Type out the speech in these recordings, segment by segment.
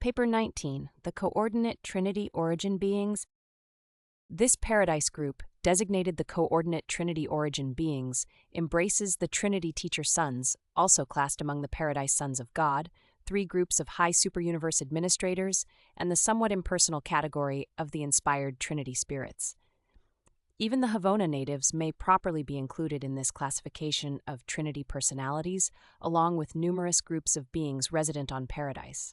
Paper 19, the Co-ordinate Trinity-origin Beings. This paradise group, designated the Co-ordinate Trinity-origin Beings, embraces the Trinity Teacher Sons, also classed among the Paradise Sons of God, 3 groups of high superuniverse administrators, and the somewhat impersonal category of the Inspired Trinity Spirits. Even the Havona Natives may properly be included in this classification of Trinity personalities, along with numerous groups of beings resident on Paradise.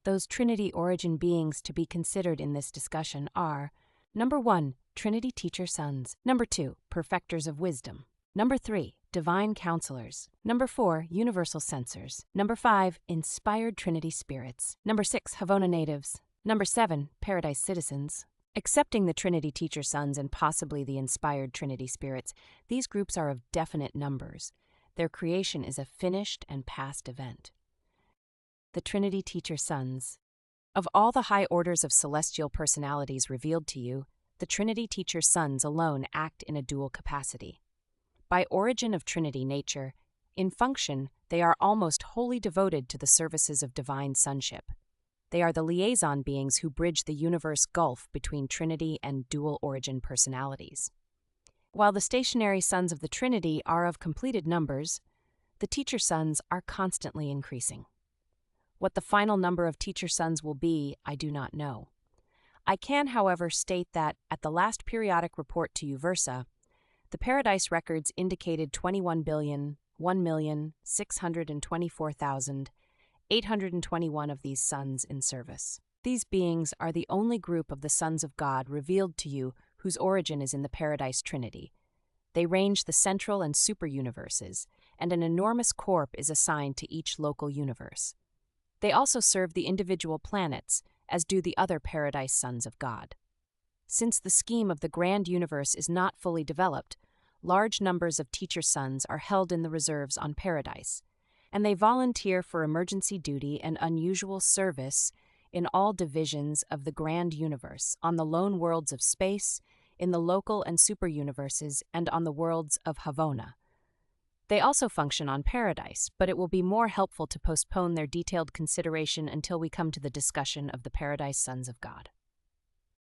Those Trinity origin beings to be considered in this discussion are: Number 1, Trinity Teacher Sons. Number 2, Perfectors of Wisdom. Number 3, Divine Counselors. Number 4, Universal Censors. Number 5, Inspired Trinity Spirits. Number 6, Havona Natives. Number 7, Paradise Citizens. Accepting the Trinity Teacher Sons and possibly the Inspired Trinity Spirits, these groups are of definite numbers. Their creation is a finished and past event. The Trinity Teacher Sons. Of all the high orders of celestial personalities revealed to you, the Trinity Teacher Sons alone act in a dual capacity. By origin of Trinity nature, in function, they are almost wholly devoted to the services of divine sonship. They are the liaison beings who bridge the universe gulf between Trinity and dual origin personalities. While the stationary sons of the Trinity are of completed numbers, the Teacher Sons are constantly increasing. What the final number of Teacher Sons will be, I do not know. I can, however, state that, at the last periodic report to UVersa, the Paradise records indicated 21,001,624,821 of these sons in service. These beings are the only group of the sons of God revealed to you whose origin is in the Paradise Trinity. They range the central and super-universes, and an enormous corp is assigned to each local universe. They also serve the individual planets, as do the other Paradise Sons of God. Since the scheme of the grand universe is not fully developed, large numbers of Teacher Sons are held in the reserves on Paradise, and they volunteer for emergency duty and unusual service in all divisions of the grand universe, on the lone worlds of space, in the local and super-universes, and on the worlds of Havona. They also function on Paradise, but it will be more helpful to postpone their detailed consideration until we come to the discussion of the Paradise Sons of God.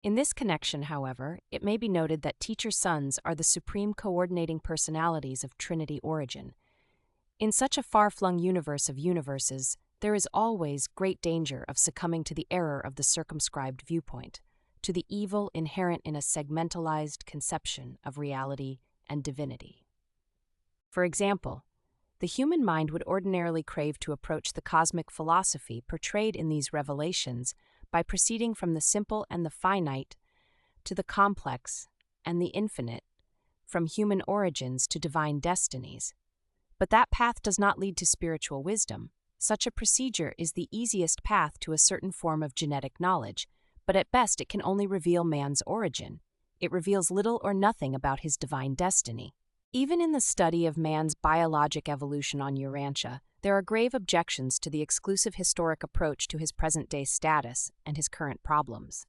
In this connection, however, it may be noted that Teacher Sons are the supreme coordinating personalities of Trinity origin. In such a far-flung universe of universes, there is always great danger of succumbing to the error of the circumscribed viewpoint, to the evil inherent in a segmentalized conception of reality and divinity. For example, the human mind would ordinarily crave to approach the cosmic philosophy portrayed in these revelations by proceeding from the simple and the finite to the complex and the infinite, from human origins to divine destinies. But that path does not lead to spiritual wisdom. Such a procedure is the easiest path to a certain form of genetic knowledge, but at best it can only reveal man's origin. It reveals little or nothing about his divine destiny. Even in the study of man's biologic evolution on Urantia, there are grave objections to the exclusive historic approach to his present-day status and his current problems.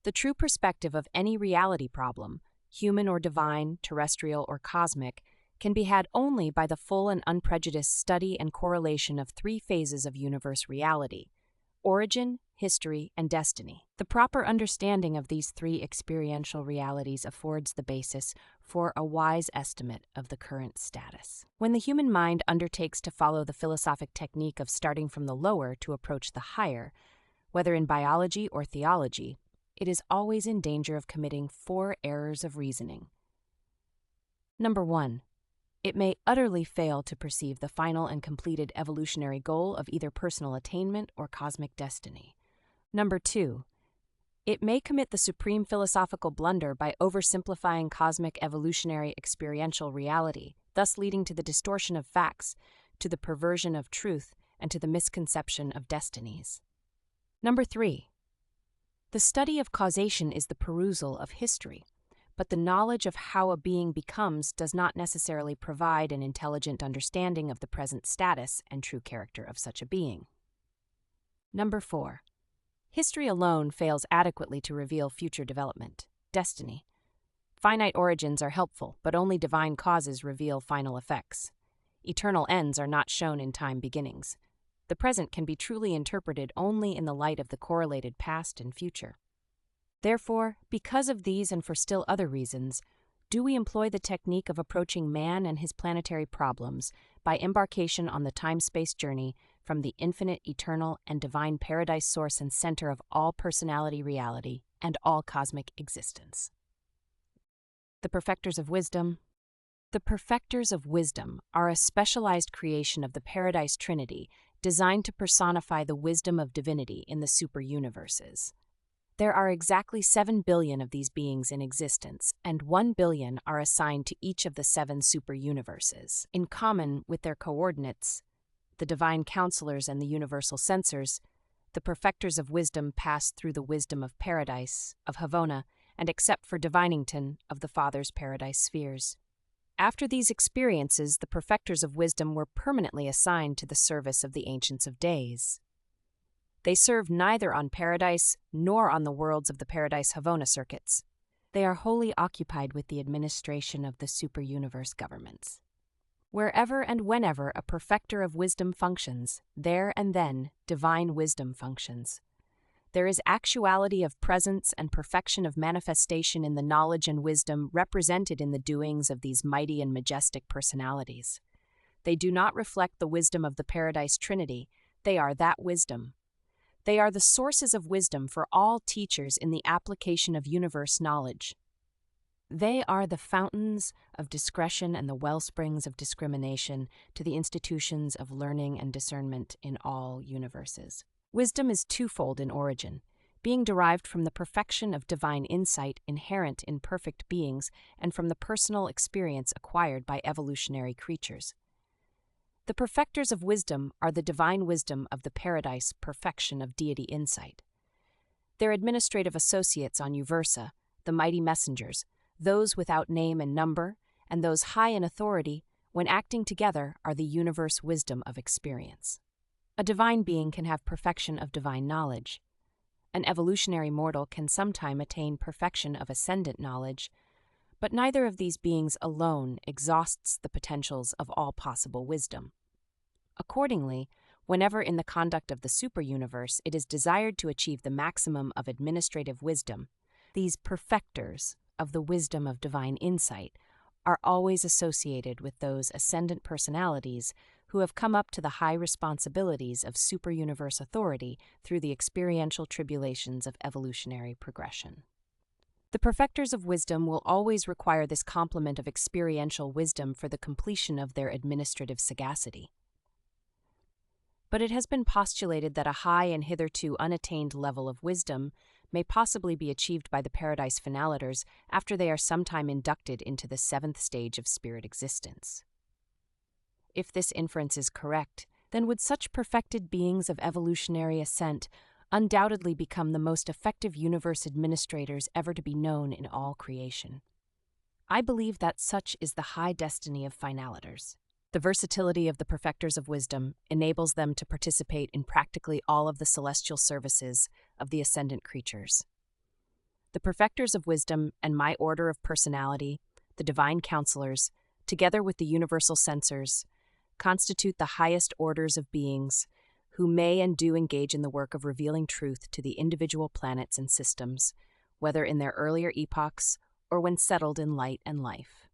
The true perspective of any reality problem, human or divine, terrestrial or cosmic, can be had only by the full and unprejudiced study and correlation of 3 phases of universe reality: origin, history, and destiny. The proper understanding of these 3 experiential realities affords the basis for a wise estimate of the current status. When the human mind undertakes to follow the philosophic technique of starting from the lower to approach the higher, whether in biology or theology, it is always in danger of committing 4 errors of reasoning. Number 1. It may utterly fail to perceive the final and completed evolutionary goal of either personal attainment or cosmic destiny. Number 2. It may commit the supreme philosophical blunder by oversimplifying cosmic evolutionary experiential reality, thus leading to the distortion of facts, to the perversion of truth, and to the misconception of destinies. Number 3. The study of causation is the perusal of history, but the knowledge of how a being becomes does not necessarily provide an intelligent understanding of the present status and true character of such a being. Number 4. History alone fails adequately to reveal future development, destiny. Finite origins are helpful, but only divine causes reveal final effects. Eternal ends are not shown in time beginnings. The present can be truly interpreted only in the light of the correlated past and future. Therefore, because of these and for still other reasons, do we employ the technique of approaching man and his planetary problems by embarkation on the time-space journey from the infinite, eternal, and divine paradise source and center of all personality reality and all cosmic existence. The Perfectors of Wisdom. The Perfectors of Wisdom are a specialized creation of the Paradise Trinity designed to personify the wisdom of divinity in the superuniverses. There are exactly 7 billion of these beings in existence, and 1 billion are assigned to each of the 7 superuniverses. In common with their coordinates, the Divine Counselors and the Universal Censors, the Perfectors of Wisdom pass through the wisdom of Paradise, of Havona, and except for Divinington, of the Father's Paradise spheres. After these experiences, the Perfectors of Wisdom were permanently assigned to the service of the Ancients of Days. They serve neither on Paradise nor on the worlds of the Paradise Havona circuits. They are wholly occupied with the administration of the superuniverse governments. Wherever and whenever a Perfector of Wisdom functions, there and then divine wisdom functions. There is actuality of presence and perfection of manifestation in the knowledge and wisdom represented in the doings of these mighty and majestic personalities. They do not reflect the wisdom of the Paradise Trinity, they are that wisdom. They are the sources of wisdom for all teachers in the application of universe knowledge. They are the fountains of discretion and the wellsprings of discrimination to the institutions of learning and discernment in all universes. Wisdom is twofold in origin, being derived from the perfection of divine insight inherent in perfect beings and from the personal experience acquired by evolutionary creatures. The Perfectors of Wisdom are the divine wisdom of the Paradise perfection of deity insight. Their administrative associates on Uversa, the mighty messengers, those without name and number, and those high in authority, when acting together, are the universe wisdom of experience. A divine being can have perfection of divine knowledge. An evolutionary mortal can sometime attain perfection of ascendant knowledge, but neither of these beings alone exhausts the potentials of all possible wisdom. Accordingly, whenever in the conduct of the superuniverse it is desired to achieve the maximum of administrative wisdom, these perfectors of the wisdom of divine insight are always associated with those ascendant personalities who have come up to the high responsibilities of superuniverse authority through the experiential tribulations of evolutionary progression. The Perfectors of Wisdom will always require this complement of experiential wisdom for the completion of their administrative sagacity. But it has been postulated that a high and hitherto unattained level of wisdom may possibly be achieved by the Paradise Finalators after they are sometime inducted into the 7th stage of spirit existence. If this inference is correct, then would such perfected beings of evolutionary ascent undoubtedly become the most effective universe administrators ever to be known in all creation. I believe that such is the high destiny of Finalators. The versatility of the Perfectors of Wisdom enables them to participate in practically all of the celestial services of the ascendant creatures. The Perfectors of Wisdom and my order of personality, the Divine Counselors, together with the Universal Censors, constitute the highest orders of beings who may and do engage in the work of revealing truth to the individual planets and systems, whether in their earlier epochs or when settled in light and life.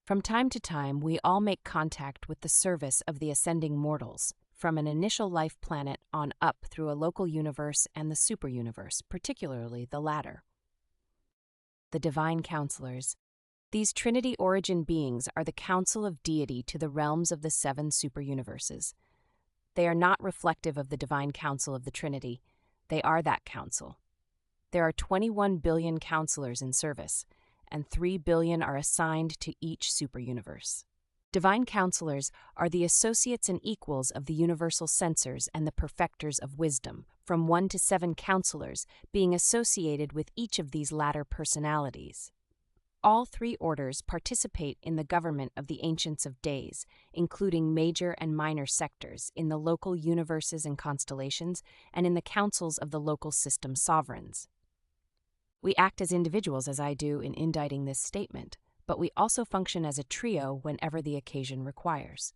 From time to time, we all make contact with the service of the ascending mortals, from an initial life planet on up through a local universe and the superuniverse, particularly the latter. The Divine Counselors. These Trinity-origin beings are the counsel of deity to the realms of the 7 superuniverses. They are not reflective of the divine counsel of the Trinity. They are that counsel. There are 21 billion counselors in service, and 3 billion are assigned to each superuniverse. Divine counselors are the associates and equals of the Universal Censors and the Perfectors of Wisdom, from 1 to 7 counselors being associated with each of these latter personalities. All 3 orders participate in the government of the Ancients of Days, including major and minor sectors in the local universes and constellations, and in the councils of the local system sovereigns. We act as individuals, as I do in inditing this statement, but we also function as a trio whenever the occasion requires.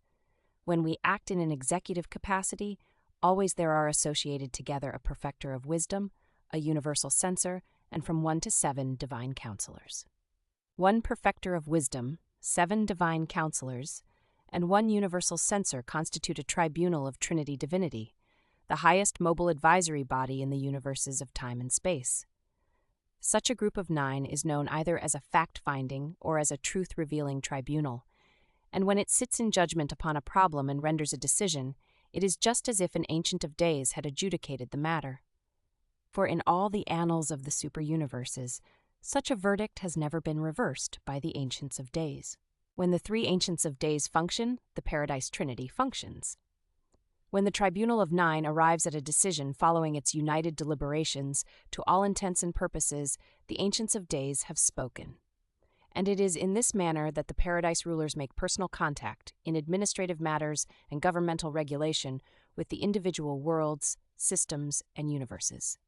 When we act in an executive capacity, Always there are associated together a Perfector of Wisdom, a Universal Censor, and from 1 to 7 Divine Counselors. 1 Perfector of Wisdom, 7 Divine Counselors, and 1 Universal Censor constitute a tribunal of Trinity divinity, the highest mobile advisory body in the universes of time and space. Such a group of 9 is known either as a fact-finding or as a truth-revealing tribunal, and when it sits in judgment upon a problem and renders a decision, it is just as if an Ancient of Days had adjudicated the matter. For in all the annals of the superuniverses, such a verdict has never been reversed by the Ancients of Days. When the 3 Ancients of Days function, the Paradise Trinity functions. When the Tribunal of 9 arrives at a decision following its united deliberations, to all intents and purposes, the Ancients of Days have spoken. And it is in this manner that the Paradise rulers make personal contact, in administrative matters and governmental regulation, with the individual worlds, systems, and universes.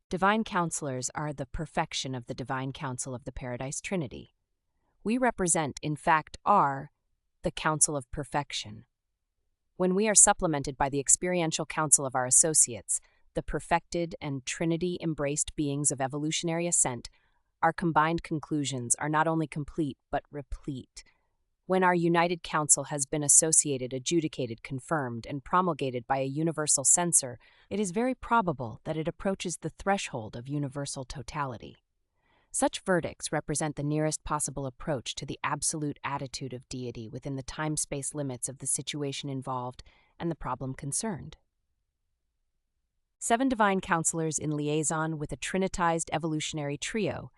Divine Counselors are the perfection of the Divine Council of the Paradise Trinity. We represent, in fact, are the Council of Perfection. When we are supplemented by the experiential counsel of our associates, the perfected and Trinity-embraced beings of evolutionary ascent, our combined conclusions are not only complete but replete. When our united counsel has been associated, adjudicated, confirmed, and promulgated by a universal censor, it is very probable that it approaches the threshold of universal totality. Such verdicts represent the nearest possible approach to the absolute attitude of deity within the time-space limits of the situation involved and the problem concerned. 7 Divine Counselors in liaison with a trinitized evolutionary trio,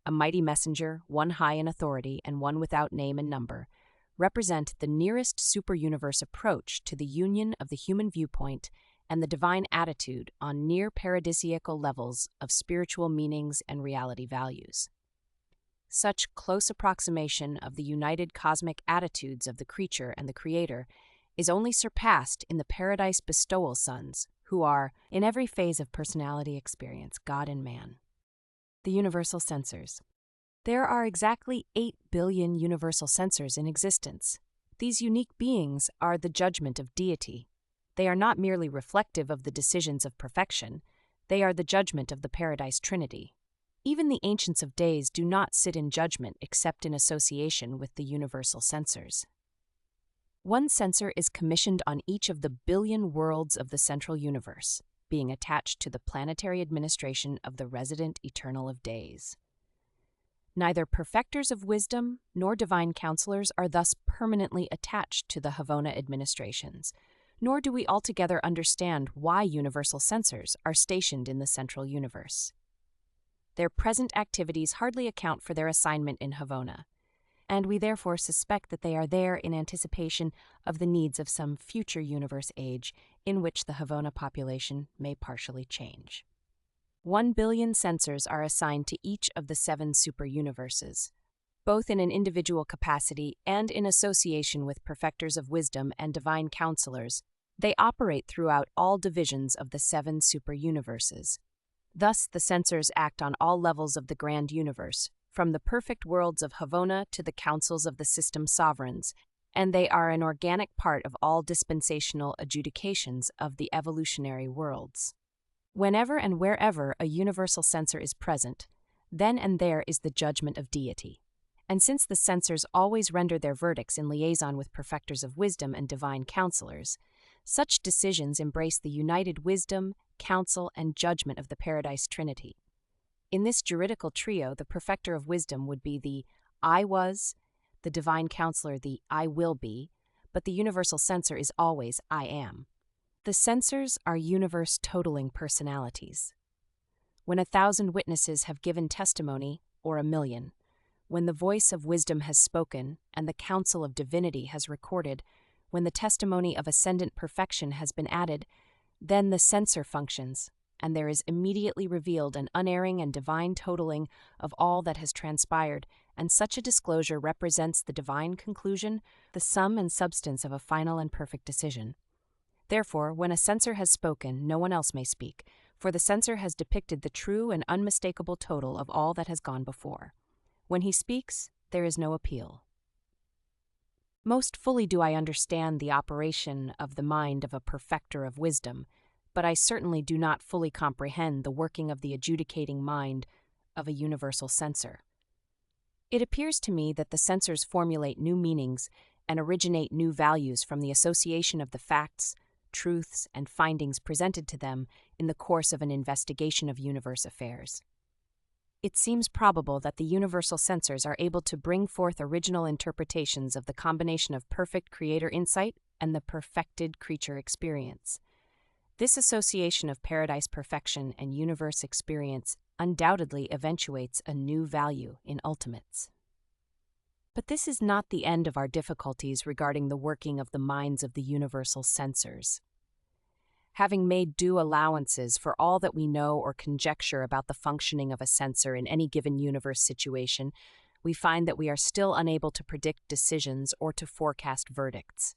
a mighty messenger, 1 high in authority, and 1 without name and number, represent the nearest superuniverse approach to the union of the human viewpoint and the divine attitude on near paradisiacal levels of spiritual meanings and reality values. Such close approximation of the united cosmic attitudes of the creature and the creator is only surpassed in the Paradise Bestowal Sons, who are, in every phase of personality experience, God and man. The Universal Censors. There are exactly 8 billion universal censors in existence. These unique beings are the judgment of deity. They are not merely reflective of the decisions of perfection, they are the judgment of the Paradise Trinity. Even the Ancients of Days do not sit in judgment except in association with the universal censors. 1 censor is commissioned on each of the billion worlds of the central universe, being attached to the planetary administration of the resident Eternal of Days. Neither Perfectors of Wisdom nor Divine Counselors are thus permanently attached to the Havona administrations, nor do we altogether understand why universal censors are stationed in the central universe. Their present activities hardly account for their assignment in Havona, and we therefore suspect that they are there in anticipation of the needs of some future universe age in which the Havona population may partially change. 1 billion censors are assigned to each of the 7 superuniverses, both in an individual capacity and in association with Perfectors of Wisdom and Divine Counselors. They operate throughout all divisions of the 7 superuniverses. Thus, the censors act on all levels of the grand universe, from the perfect worlds of Havona to the councils of the system sovereigns, and they are an organic part of all dispensational adjudications of the evolutionary worlds. Whenever and wherever a universal censor is present, then and there is the judgment of deity. And since the censors always render their verdicts in liaison with Perfectors of Wisdom and Divine Counselors, such decisions embrace the united wisdom, counsel, and judgment of the Paradise Trinity. In this juridical trio, the Perfector of Wisdom would be the I was, the Divine Counselor the I will be, but the Universal Censor is always I am. The censors are universe-totaling personalities. When 1,000 witnesses have given testimony, or 1,000,000, when the voice of wisdom has spoken and the counsel of divinity has recorded, when the testimony of ascendant perfection has been added, then the censor functions, and there is immediately revealed an unerring and divine totaling of all that has transpired, and such a disclosure represents the divine conclusion, the sum and substance of a final and perfect decision. Therefore, when a censor has spoken, no one else may speak, for the censor has depicted the true and unmistakable total of all that has gone before. When he speaks, there is no appeal. Most fully do I understand the operation of the mind of a perfecter of wisdom, but I certainly do not fully comprehend the working of the adjudicating mind of a universal censor. It appears to me that the censors formulate new meanings and originate new values from the association of the facts, truths, and findings presented to them in the course of an investigation of universe affairs. It seems probable that the universal censors are able to bring forth original interpretations of the combination of perfect creator insight and the perfected creature experience. This association of paradise perfection and universe experience undoubtedly eventuates a new value in ultimates. But this is not the end of our difficulties regarding the working of the minds of the universal censors. Having made due allowances for all that we know or conjecture about the functioning of a censor in any given universe situation, we find that we are still unable to predict decisions or to forecast verdicts.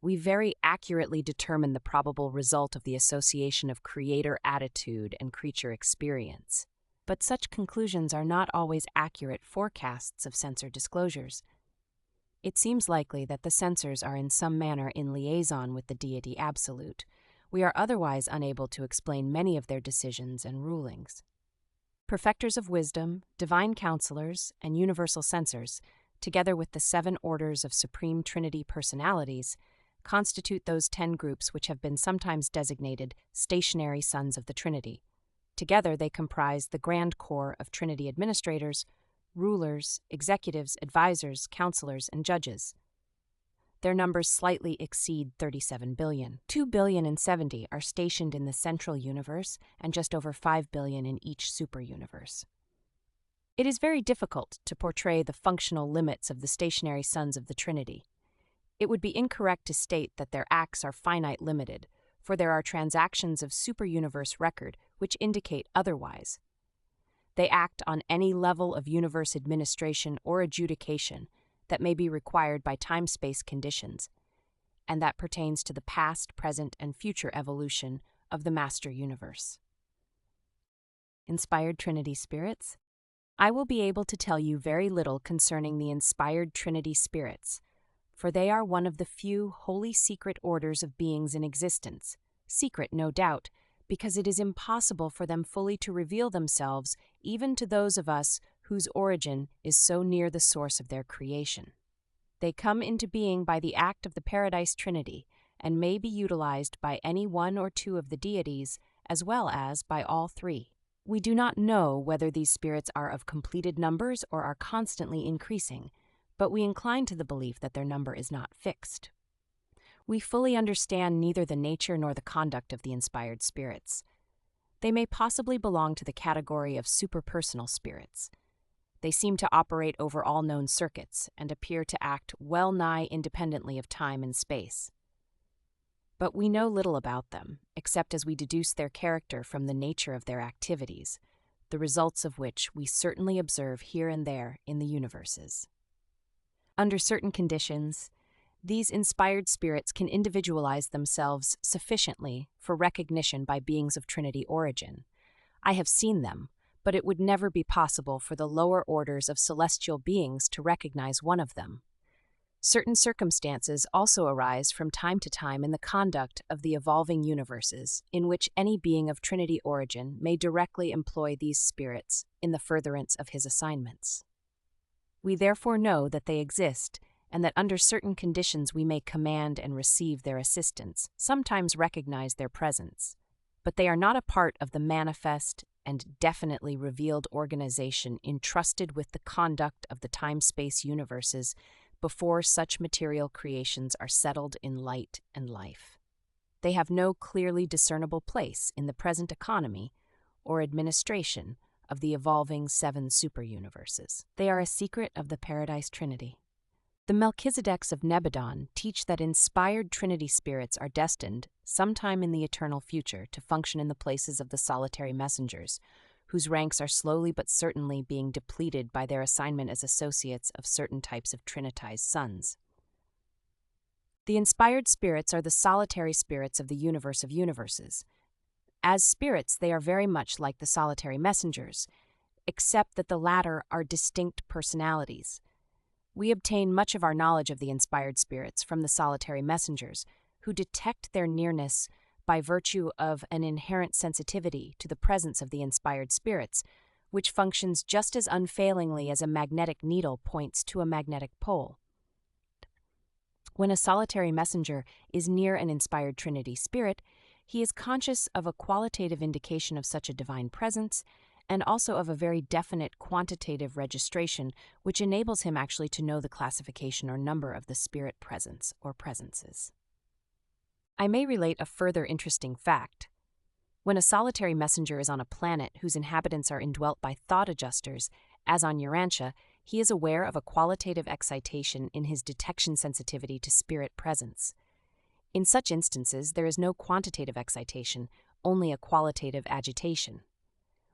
We very accurately determine the probable result of the association of creator attitude and creature experience. But such conclusions are not always accurate forecasts of censor disclosures. It seems likely that the censors are in some manner in liaison with the deity absolute. We are otherwise unable to explain many of their decisions and rulings. Perfectors of wisdom, divine counselors, and universal censors, together with the 7 orders of supreme Trinity personalities, constitute those 10 groups which have been sometimes designated stationary sons of the Trinity. Together they comprise the grand core of Trinity administrators, rulers, executives, advisors, counselors, and judges. Their numbers slightly exceed 37 billion. 2,070,000,000 are stationed in the central universe and just over 5 billion in each superuniverse. It is very difficult to portray the functional limits of the stationary sons of the Trinity. It would be incorrect to state that their acts are finite limited, for there are transactions of superuniverse record which indicate otherwise. They act on any level of universe administration or adjudication that may be required by time-space conditions, and that pertains to the past, present, and future evolution of the Master Universe. Inspired Trinity Spirits? I will be able to tell you very little concerning the Inspired Trinity Spirits, for they are one of the few holy secret orders of beings in existence, secret, no doubt, because it is impossible for them fully to reveal themselves even to those of us whose origin is so near the source of their creation. They come into being by the act of the Paradise Trinity and may be utilized by any one or two of the deities as well as by all 3. We do not know whether these spirits are of completed numbers or are constantly increasing, but we incline to the belief that their number is not fixed. We fully understand neither the nature nor the conduct of the inspired spirits. They may possibly belong to the category of superpersonal spirits. They seem to operate over all known circuits and appear to act well nigh independently of time and space. But we know little about them, except as we deduce their character from the nature of their activities, the results of which we certainly observe here and there in the universes. Under certain conditions, these inspired spirits can individualize themselves sufficiently for recognition by beings of Trinity origin. I have seen them, but it would never be possible for the lower orders of celestial beings to recognize one of them. Certain circumstances also arise from time to time in the conduct of the evolving universes, in which any being of Trinity origin may directly employ these spirits in the furtherance of his assignments. We therefore know that they exist, and that under certain conditions we may command and receive their assistance, sometimes recognize their presence. But they are not a part of the manifest and definitely revealed organization entrusted with the conduct of the time-space universes before such material creations are settled in light and life. They have no clearly discernible place in the present economy or administration of the evolving 7 superuniverses. They are a secret of the Paradise Trinity. The Melchizedeks of Nebadon teach that inspired Trinity spirits are destined, sometime in the eternal future, to function in the places of the solitary messengers, whose ranks are slowly but certainly being depleted by their assignment as associates of certain types of Trinitized sons. The inspired spirits are the solitary spirits of the universe of universes. As spirits, they are very much like the solitary messengers, except that the latter are distinct personalities. We obtain much of our knowledge of the inspired spirits from the solitary messengers, who detect their nearness by virtue of an inherent sensitivity to the presence of the inspired spirits, which functions just as unfailingly as a magnetic needle points to a magnetic pole. When a solitary messenger is near an inspired Trinity spirit, he is conscious of a qualitative indication of such a divine presence and also of a very definite quantitative registration, which enables him actually to know the classification or number of the spirit presence or presences. I may relate a further interesting fact. When a solitary messenger is on a planet whose inhabitants are indwelt by thought adjusters, as on Urantia, he is aware of a qualitative excitation in his detection sensitivity to spirit presence. In such instances, there is no quantitative excitation, only a qualitative agitation.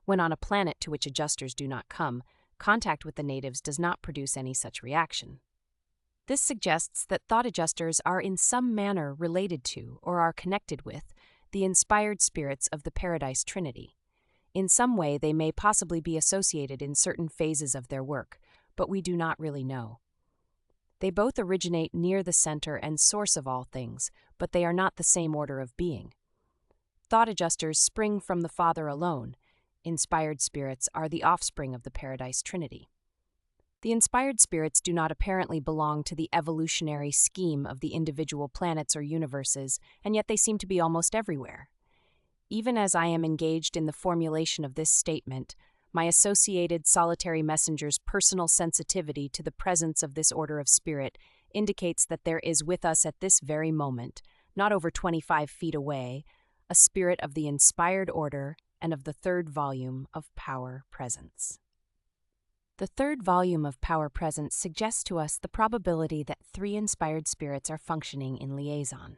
When on a planet to which adjusters do not come, contact with the natives does not produce any such reaction. This suggests that thought adjusters are in some manner related to or are connected with the inspired spirits of the Paradise Trinity. In some way, they may possibly be associated in certain phases of their work, but we do not really know. They both originate near the center and source of all things, but they are not the same order of being. Thought adjusters spring from the Father alone. Inspired spirits are the offspring of the Paradise Trinity. The inspired spirits do not apparently belong to the evolutionary scheme of the individual planets or universes, and yet they seem to be almost everywhere. Even as I am engaged in the formulation of this statement, my associated solitary messenger's personal sensitivity to the presence of this order of spirit indicates that there is with us at this very moment, not over 25 feet away, a spirit of the inspired order and of the third volume of Power Presence. The third volume of Power Presence suggests to us the probability that 3 inspired spirits are functioning in liaison.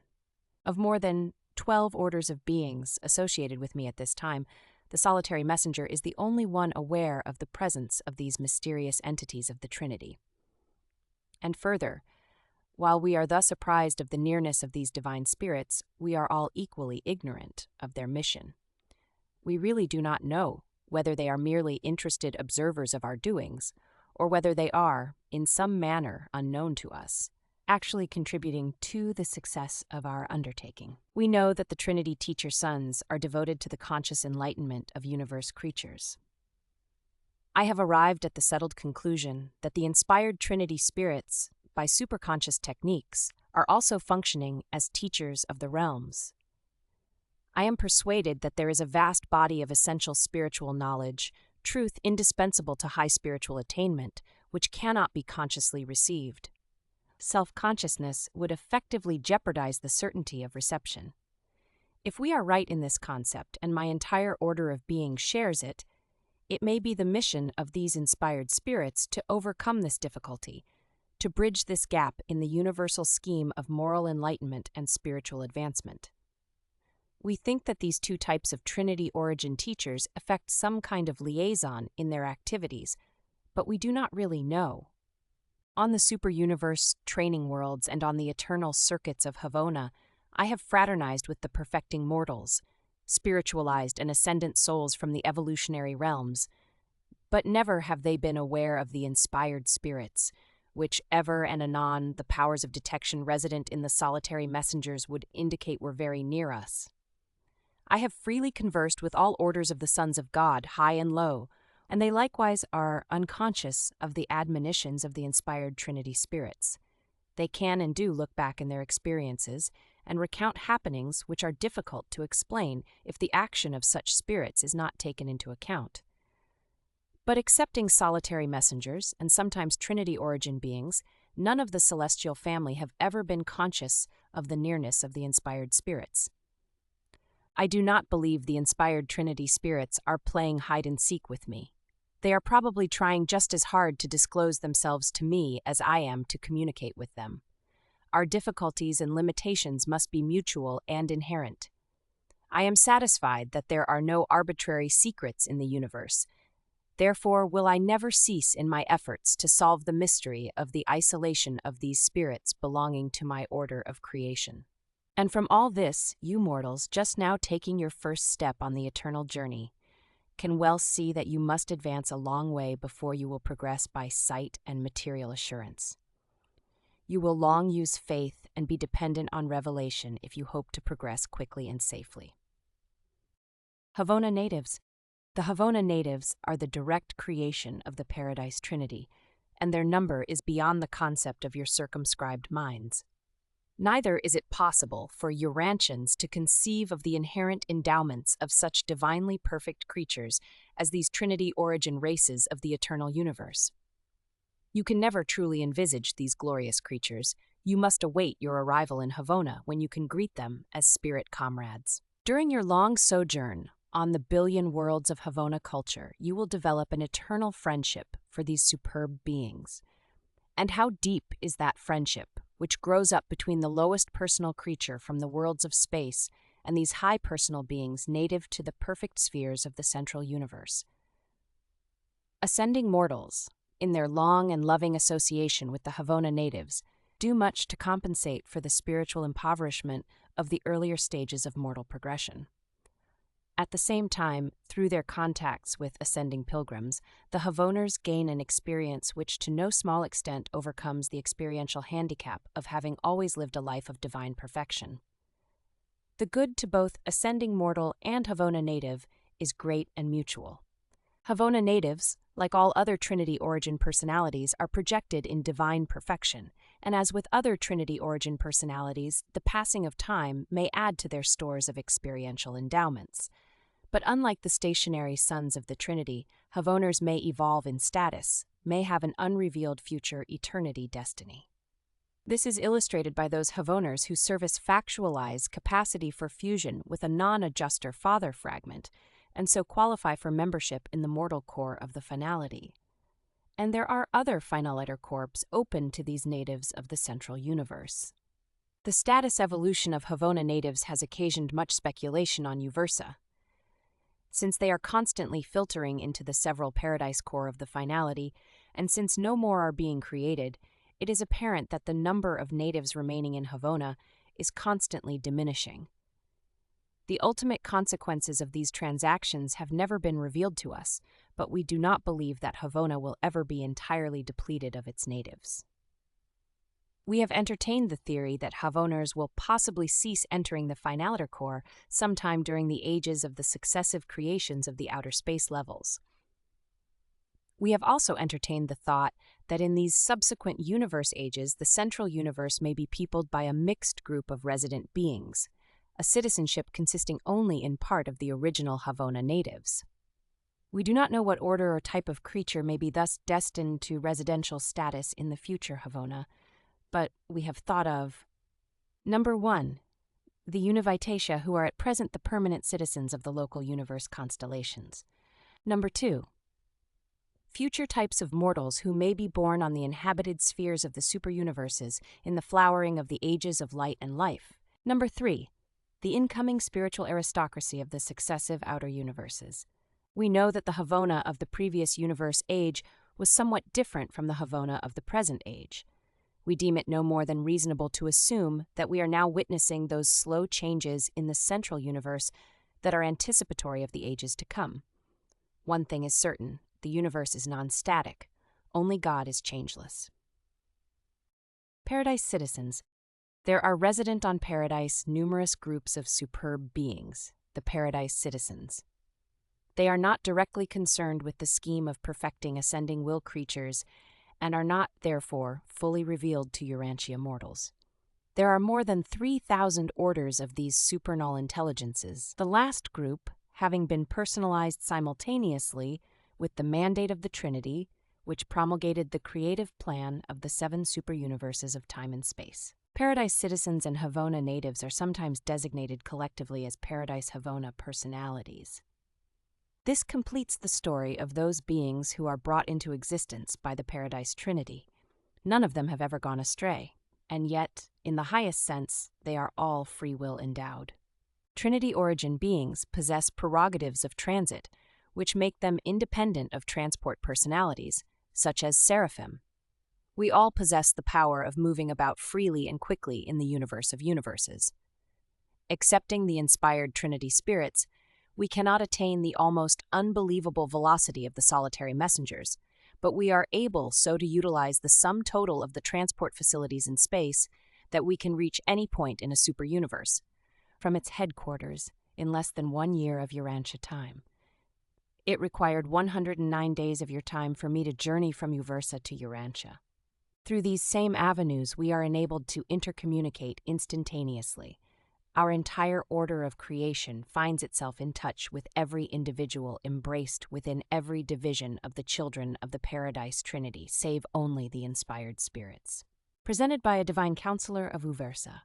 Of more than 12 orders of beings associated with me at this time, the solitary messenger is the only one aware of the presence of these mysterious entities of the Trinity. And further, while we are thus apprised of the nearness of these divine spirits, we are all equally ignorant of their mission. We really do not know whether they are merely interested observers of our doings, or whether they are, in some manner unknown to us, actually contributing to the success of our undertaking. We know that the Trinity Teacher Sons are devoted to the conscious enlightenment of universe creatures. I have arrived at the settled conclusion that the inspired Trinity spirits, by superconscious techniques, are also functioning as teachers of the realms. I am persuaded that there is a vast body of essential spiritual knowledge, truth indispensable to high spiritual attainment, which cannot be consciously received. Self-consciousness would effectively jeopardize the certainty of reception. If we are right in this concept, and my entire order of being shares it, it may be the mission of these inspired spirits to overcome this difficulty, to bridge this gap in the universal scheme of moral enlightenment and spiritual advancement. We think that these 2 types of Trinity-origin teachers effect some kind of liaison in their activities, but we do not really know. On the superuniverse training worlds and on the eternal circuits of Havona, I have fraternized with the perfecting mortals, spiritualized and ascendant souls from the evolutionary realms, but never have they been aware of the inspired spirits, which ever and anon the powers of detection resident in the solitary messengers would indicate were very near us. I have freely conversed with all orders of the sons of God, high and low, and they likewise are unconscious of the admonitions of the inspired Trinity spirits. They can and do look back in their experiences and recount happenings which are difficult to explain if the action of such spirits is not taken into account. But excepting solitary messengers and sometimes Trinity-origin beings, none of the celestial family have ever been conscious of the nearness of the inspired spirits. I do not believe the inspired Trinity spirits are playing hide-and-seek with me. They are probably trying just as hard to disclose themselves to me as I am to communicate with them. Our difficulties and limitations must be mutual and inherent. I am satisfied that there are no arbitrary secrets in the universe. Therefore will I never cease in my efforts to solve the mystery of the isolation of these spirits belonging to my order of creation. And from all this, you mortals just now taking your first step on the eternal journey, can well see that you must advance a long way before you will progress by sight and material assurance. You will long use faith and be dependent on revelation if you hope to progress quickly and safely. Havona Natives. The Havona Natives are the direct creation of the Paradise Trinity, and their number is beyond the concept of your circumscribed minds. Neither is it possible for Urantians to conceive of the inherent endowments of such divinely perfect creatures as these Trinity-origin races of the eternal universe. You can never truly envisage these glorious creatures. You must await your arrival in Havona when you can greet them as spirit comrades. During your long sojourn on the billion worlds of Havona culture, you will develop an eternal friendship for these superb beings. And how deep is that friendship, which grows up between the lowest personal creature from the worlds of space and these high personal beings native to the perfect spheres of the central universe? Ascending mortals, in their long and loving association with the Havona Natives, do much to compensate for the spiritual impoverishment of the earlier stages of mortal progression. At the same time, through their contacts with ascending pilgrims, the Havoners gain an experience which to no small extent overcomes the experiential handicap of having always lived a life of divine perfection. The good to both ascending mortal and Havona native is great and mutual. Havona natives, like all other Trinity-origin personalities, are projected in divine perfection, and as with other Trinity-origin personalities, the passing of time may add to their stores of experiential endowments. But unlike the stationary sons of the Trinity, Havoners may evolve in status, may have an unrevealed future eternity destiny. This is illustrated by those Havoners whose service factualize capacity for fusion with a non-adjuster father fragment, and so qualify for membership in the mortal core of the finality. And there are other finaliter corps open to these natives of the central universe. The status evolution of Havona natives has occasioned much speculation on Uversa. Since they are constantly filtering into the several paradise core of the finality, and since no more are being created, it is apparent that the number of natives remaining in Havona is constantly diminishing. The ultimate consequences of these transactions have never been revealed to us, but we do not believe that Havona will ever be entirely depleted of its natives. We have entertained the theory that Havoners will possibly cease entering the finaliter core sometime during the ages of the successive creations of the outer space levels. We have also entertained the thought that in these subsequent universe ages, the central universe may be peopled by a mixed group of resident beings, a citizenship consisting only in part of the original Havona natives. We do not know what order or type of creature may be thus destined to residential status in the future Havona, but we have thought of Number 1. The Univitatia, who are at present the permanent citizens of the local universe constellations. Number 2. Future types of mortals who may be born on the inhabited spheres of the superuniverses in the flowering of the ages of light and life. Number 3. The incoming spiritual aristocracy of the successive outer universes. We know that the Havona of the previous universe age was somewhat different from the Havona of the present age. We deem it no more than reasonable to assume that we are now witnessing those slow changes in the central universe that are anticipatory of the ages to come. One thing is certain, the universe is non-static. Only God is changeless. Paradise citizens. There are resident on Paradise numerous groups of superb beings, the Paradise citizens. They are not directly concerned with the scheme of perfecting ascending will creatures and are not, therefore, fully revealed to Urantia mortals. There are more than 3,000 orders of these supernal intelligences, the last group having been personalized simultaneously with the mandate of the Trinity, which promulgated the creative plan of the 7 superuniverses of time and space. Paradise citizens and Havona natives are sometimes designated collectively as Paradise Havona personalities. This completes the story of those beings who are brought into existence by the Paradise Trinity. None of them have ever gone astray, and yet, in the highest sense, they are all free will endowed. Trinity-origin beings possess prerogatives of transit, which make them independent of transport personalities, such as seraphim. We all possess the power of moving about freely and quickly in the universe of universes. Excepting the Inspired Trinity Spirits, We cannot attain the almost unbelievable velocity of the solitary messengers, but we are able so to utilize the sum total of the transport facilities in space that we can reach any point in a superuniverse, from its headquarters in less than 1 year of Urantia time. It required 109 days of your time for me to journey from Uversa to Urantia. Through these same avenues, we are enabled to intercommunicate instantaneously. Our entire order of creation finds itself in touch with every individual embraced within every division of the children of the Paradise Trinity, save only the Inspired Spirits. Presented by a Divine Counselor of Uversa.